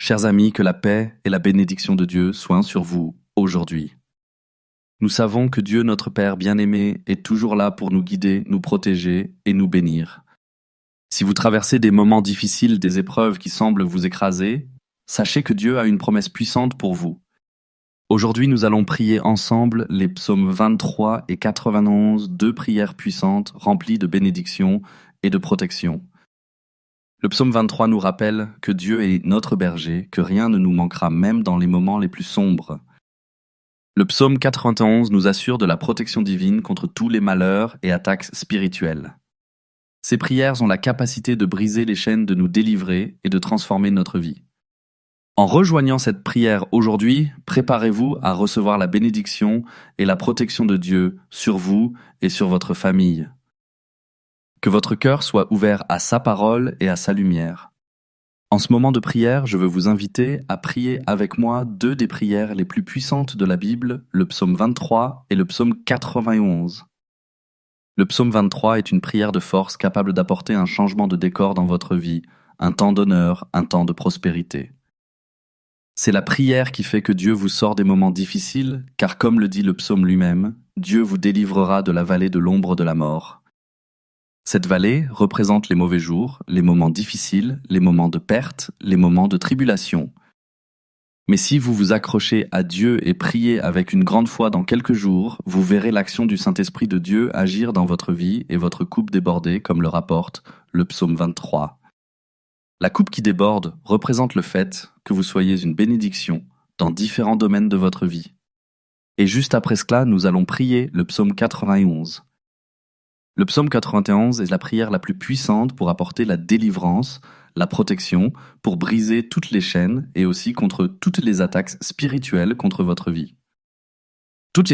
Chers amis, que la paix et la bénédiction de Dieu soient sur vous aujourd'hui. Nous savons que Dieu, notre Père bien-aimé, est toujours là pour nous guider, nous protéger et nous bénir. Si vous traversez des moments difficiles, des épreuves qui semblent vous écraser, sachez que Dieu a une promesse puissante pour vous. Aujourd'hui, nous allons prier ensemble les psaumes 23 et 91, deux prières puissantes remplies de bénédictions et de protection. Le psaume 23 nous rappelle que Dieu est notre berger, que rien ne nous manquera même dans les moments les plus sombres. Le psaume 91 nous assure de la protection divine contre tous les malheurs et attaques spirituelles. Ces prières ont la capacité de briser les chaînes, de nous délivrer et de transformer notre vie. En rejoignant cette prière aujourd'hui, préparez-vous à recevoir la bénédiction et la protection de Dieu sur vous et sur votre famille. Que votre cœur soit ouvert à sa parole et à sa lumière. En ce moment de prière, je veux vous inviter à prier avec moi deux des prières les plus puissantes de la Bible, le psaume 23 et le psaume 91. Le psaume 23 est une prière de force capable d'apporter un changement de décor dans votre vie, un temps d'honneur, un temps de prospérité. C'est la prière qui fait que Dieu vous sort des moments difficiles, car comme le dit le psaume lui-même, Dieu vous délivrera de la vallée de l'ombre de la mort. Cette vallée représente les mauvais jours, les moments difficiles, les moments de perte, les moments de tribulation. Mais si vous vous accrochez à Dieu et priez avec une grande foi dans quelques jours, vous verrez l'action du Saint-Esprit de Dieu agir dans votre vie et votre coupe déborder, comme le rapporte le psaume 23. La coupe qui déborde représente le fait que vous soyez une bénédiction dans différents domaines de votre vie. Et juste après cela, nous allons prier le psaume 91. Le psaume 91 est la prière la plus puissante pour apporter la délivrance, la protection, pour briser toutes les chaînes et aussi contre toutes les attaques spirituelles contre votre vie. Toutes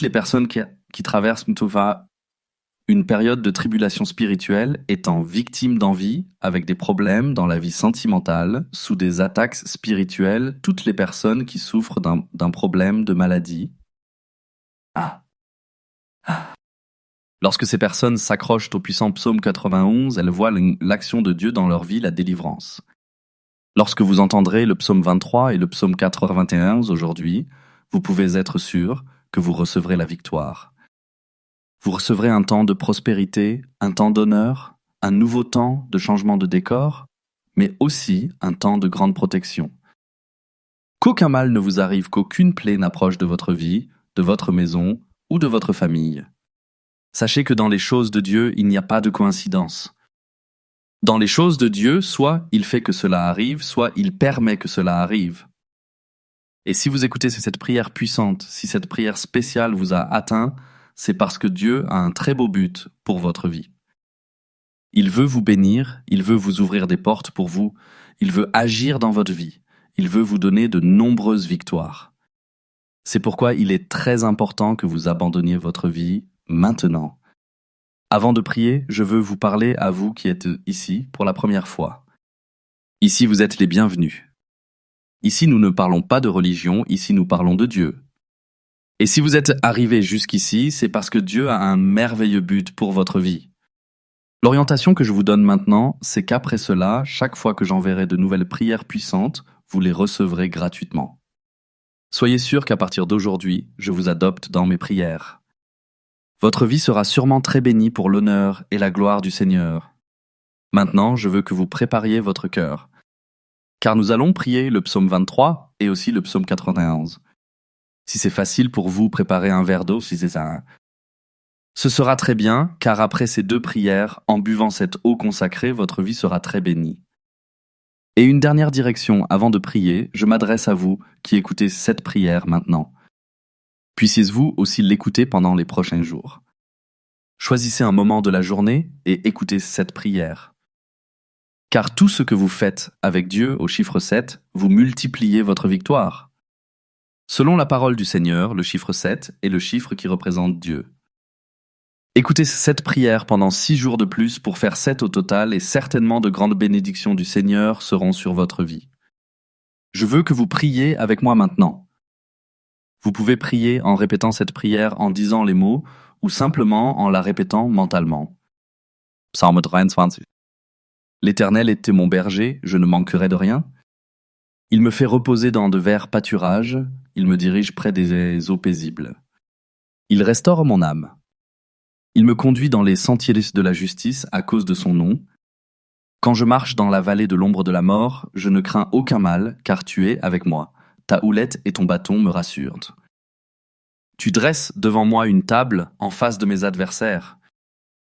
les personnes qui traversent une période de tribulation spirituelle étant victimes d'envie, avec des problèmes dans la vie sentimentale, sous des attaques spirituelles, toutes les personnes qui souffrent d'un problème de maladie. Lorsque ces personnes s'accrochent au puissant psaume 91, elles voient l'action de Dieu dans leur vie, la délivrance. Lorsque vous entendrez le psaume 23 et le psaume 91 aujourd'hui, vous pouvez être sûr que vous recevrez la victoire. Vous recevrez un temps de prospérité, un temps d'honneur, un nouveau temps de changement de décor, mais aussi un temps de grande protection. Qu'aucun mal ne vous arrive, qu'aucune plaie n'approche de votre vie, de votre maison ou de votre famille. Sachez que dans les choses de Dieu, il n'y a pas de coïncidence. Dans les choses de Dieu, soit il fait que cela arrive, soit il permet que cela arrive. Et si vous écoutez cette prière puissante, si cette prière spéciale vous a atteint, c'est parce que Dieu a un très beau but pour votre vie. Il veut vous bénir, il veut vous ouvrir des portes pour vous, il veut agir dans votre vie, il veut vous donner de nombreuses victoires. C'est pourquoi il est très important que vous abandonniez votre vie maintenant. Avant de prier, je veux vous parler à vous qui êtes ici pour la première fois. Ici, vous êtes les bienvenus. Ici, nous ne parlons pas de religion, ici, nous parlons de Dieu. Et si vous êtes arrivé jusqu'ici, c'est parce que Dieu a un merveilleux but pour votre vie. L'orientation que je vous donne maintenant, c'est qu'après cela, chaque fois que j'enverrai de nouvelles prières puissantes, vous les recevrez gratuitement. Soyez sûr qu'à partir d'aujourd'hui, je vous adopte dans mes prières. Votre vie sera sûrement très bénie pour l'honneur et la gloire du Seigneur. Maintenant, je veux que vous prépariez votre cœur, car nous allons prier le psaume 23 et aussi le psaume 91. Si c'est facile pour vous, préparez un verre d'eau, si c'est ça. Ce sera très bien, car après ces deux prières, en buvant cette eau consacrée, votre vie sera très bénie. Et une dernière direction avant de prier, je m'adresse à vous qui écoutez cette prière maintenant. Puissiez-vous aussi l'écouter pendant les prochains jours. Choisissez un moment de la journée et écoutez cette prière. Car tout ce que vous faites avec Dieu au chiffre 7, vous multipliez votre victoire. Selon la parole du Seigneur, le chiffre 7 est le chiffre qui représente Dieu. Écoutez cette prière pendant 6 jours de plus pour faire 7 au total et certainement de grandes bénédictions du Seigneur seront sur votre vie. Je veux que vous priez avec moi maintenant. Vous pouvez prier en répétant cette prière en disant les mots ou simplement en la répétant mentalement. Psalm 23. L'Éternel était mon berger, je ne manquerai de rien. Il me fait reposer dans de verts pâturages, il me dirige près des eaux paisibles. Il restaure mon âme. Il me conduit dans les sentiers de la justice à cause de son nom. Quand je marche dans la vallée de l'ombre de la mort, je ne crains aucun mal, car tu es avec moi. Ta houlette et ton bâton me rassurent. Tu dresses devant moi une table en face de mes adversaires.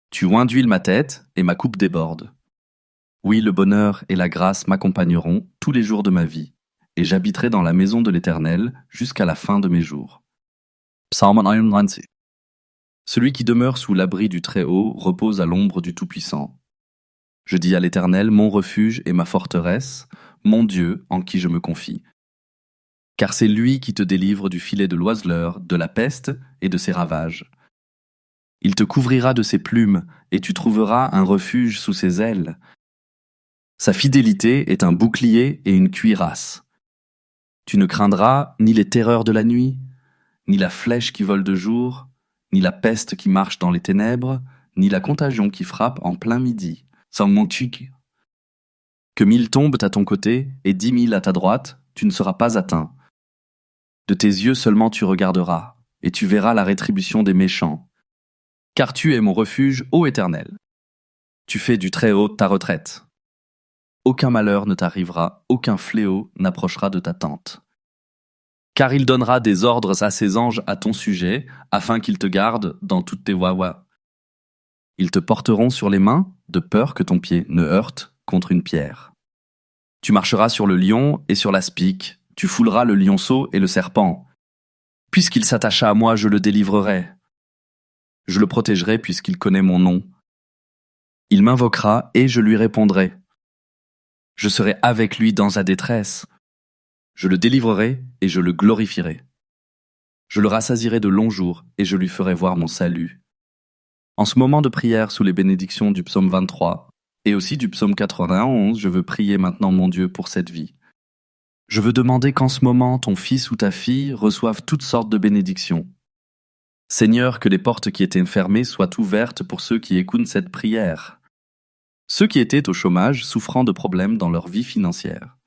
Tu oins d'huile ma tête et ma coupe déborde. Oui, le bonheur et la grâce m'accompagneront tous les jours de ma vie, et j'habiterai dans la maison de l'Éternel jusqu'à la fin de mes jours. Psalm 91. Celui qui demeure sous l'abri du Très-Haut repose à l'ombre du Tout-Puissant. Je dis à l'Éternel, mon refuge et ma forteresse, mon Dieu en qui je me confie. Car c'est lui qui te délivre du filet de l'oiseleur, de la peste et de ses ravages. Il te couvrira de ses plumes, et tu trouveras un refuge sous ses ailes. Sa fidélité est un bouclier et une cuirasse. Tu ne craindras ni les terreurs de la nuit, ni la flèche qui vole de jour, ni la peste qui marche dans les ténèbres, ni la contagion qui frappe en plein midi. Sans mon chic. Que 1000 tombent à ton côté et 10 000 à ta droite, tu ne seras pas atteint. De tes yeux seulement tu regarderas, et tu verras la rétribution des méchants. Car tu es mon refuge, ô Éternel. Tu fais du Très-Haut ta retraite. Aucun malheur ne t'arrivera, aucun fléau n'approchera de ta tente. Car il donnera des ordres à ses anges à ton sujet, afin qu'ils te gardent dans toutes tes voies. Ils te porteront sur les mains, de peur que ton pied ne heurte contre une pierre. Tu marcheras sur le lion et sur l'aspic, tu fouleras le lionceau et le serpent. Puisqu'il s'attacha à moi, je le délivrerai. Je le protégerai puisqu'il connaît mon nom. Il m'invoquera et je lui répondrai. Je serai avec lui dans sa détresse. Je le délivrerai et je le glorifierai. Je le rassasierai de longs jours et je lui ferai voir mon salut. En ce moment de prière sous les bénédictions du psaume 23 et aussi du psaume 91, je veux prier maintenant mon Dieu pour cette vie. Je veux demander qu'en ce moment ton fils ou ta fille reçoive toutes sortes de bénédictions. Seigneur, que les portes qui étaient fermées soient ouvertes pour ceux qui écoutent cette prière. Ceux qui étaient au chômage souffrant de problèmes dans leur vie financière.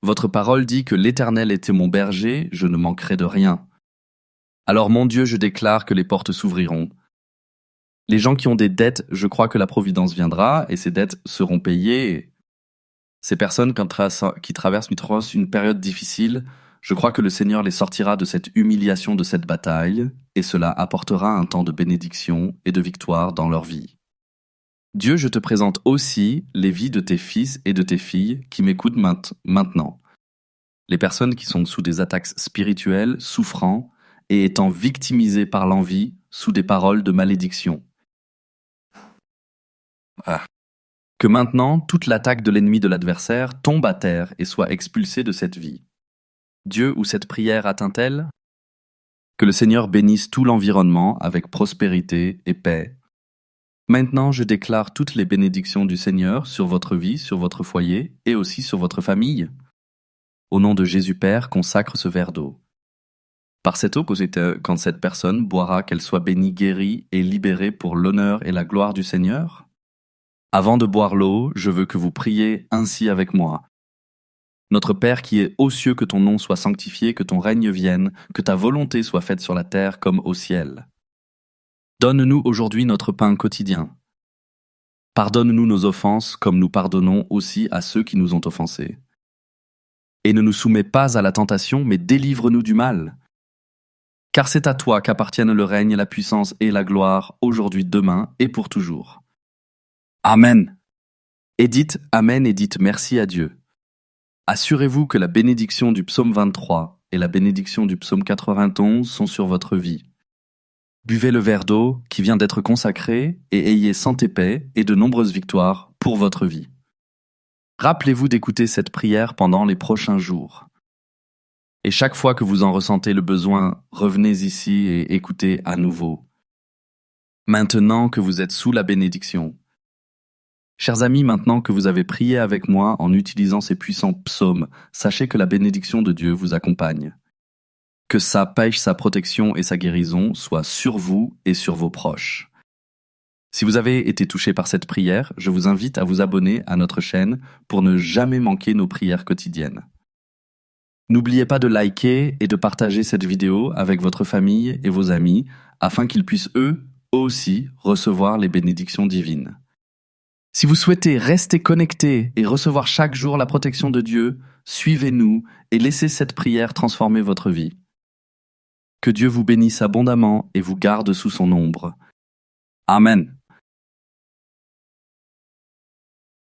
Votre parole dit que l'Éternel était mon berger, je ne manquerai de rien. Alors mon Dieu, je déclare que les portes s'ouvriront. Les gens qui ont des dettes, je crois que la providence viendra et ces dettes seront payées. Ces personnes qui traversent une période difficile, je crois que le Seigneur les sortira de cette humiliation, de cette bataille, et cela apportera un temps de bénédiction et de victoire dans leur vie. Dieu, je te présente aussi les vies de tes fils et de tes filles qui m'écoutent maintenant. Les personnes qui sont sous des attaques spirituelles, souffrant, et étant victimisés par l'envie sous des paroles de malédiction. Que maintenant, toute l'attaque de l'ennemi de l'adversaire tombe à terre et soit expulsée de cette vie. Dieu, où cette prière atteint-elle? Que le Seigneur bénisse tout l'environnement avec prospérité et paix. Maintenant, je déclare toutes les bénédictions du Seigneur sur votre vie, sur votre foyer et aussi sur votre famille. Au nom de Jésus Père, consacre ce verre d'eau. Par cette eau, quand cette personne boira, qu'elle soit bénie, guérie et libérée pour l'honneur et la gloire du Seigneur. Avant de boire l'eau, je veux que vous priez ainsi avec moi. Notre Père qui est aux cieux, que ton nom soit sanctifié, que ton règne vienne, que ta volonté soit faite sur la terre comme au ciel. Donne-nous aujourd'hui notre pain quotidien. Pardonne-nous nos offenses comme nous pardonnons aussi à ceux qui nous ont offensés. Et ne nous soumets pas à la tentation, mais délivre-nous du mal. Car c'est à toi qu'appartiennent le règne, la puissance et la gloire, aujourd'hui, demain et pour toujours. Amen. Et dites Amen et dites merci à Dieu. Assurez-vous que la bénédiction du psaume 23 et la bénédiction du psaume 91 sont sur votre vie. Buvez le verre d'eau qui vient d'être consacré et ayez santé, paix et de nombreuses victoires pour votre vie. Rappelez-vous d'écouter cette prière pendant les prochains jours. Et chaque fois que vous en ressentez le besoin, revenez ici et écoutez à nouveau. Maintenant que vous êtes sous la bénédiction. Chers amis, maintenant que vous avez prié avec moi en utilisant ces puissants psaumes, sachez que la bénédiction de Dieu vous accompagne. Que sa paix, sa protection et sa guérison soient sur vous et sur vos proches. Si vous avez été touché par cette prière, je vous invite à vous abonner à notre chaîne pour ne jamais manquer nos prières quotidiennes. N'oubliez pas de liker et de partager cette vidéo avec votre famille et vos amis afin qu'ils puissent eux aussi recevoir les bénédictions divines. Si vous souhaitez rester connecté et recevoir chaque jour la protection de Dieu, suivez-nous et laissez cette prière transformer votre vie. Que Dieu vous bénisse abondamment et vous garde sous son ombre. Amen.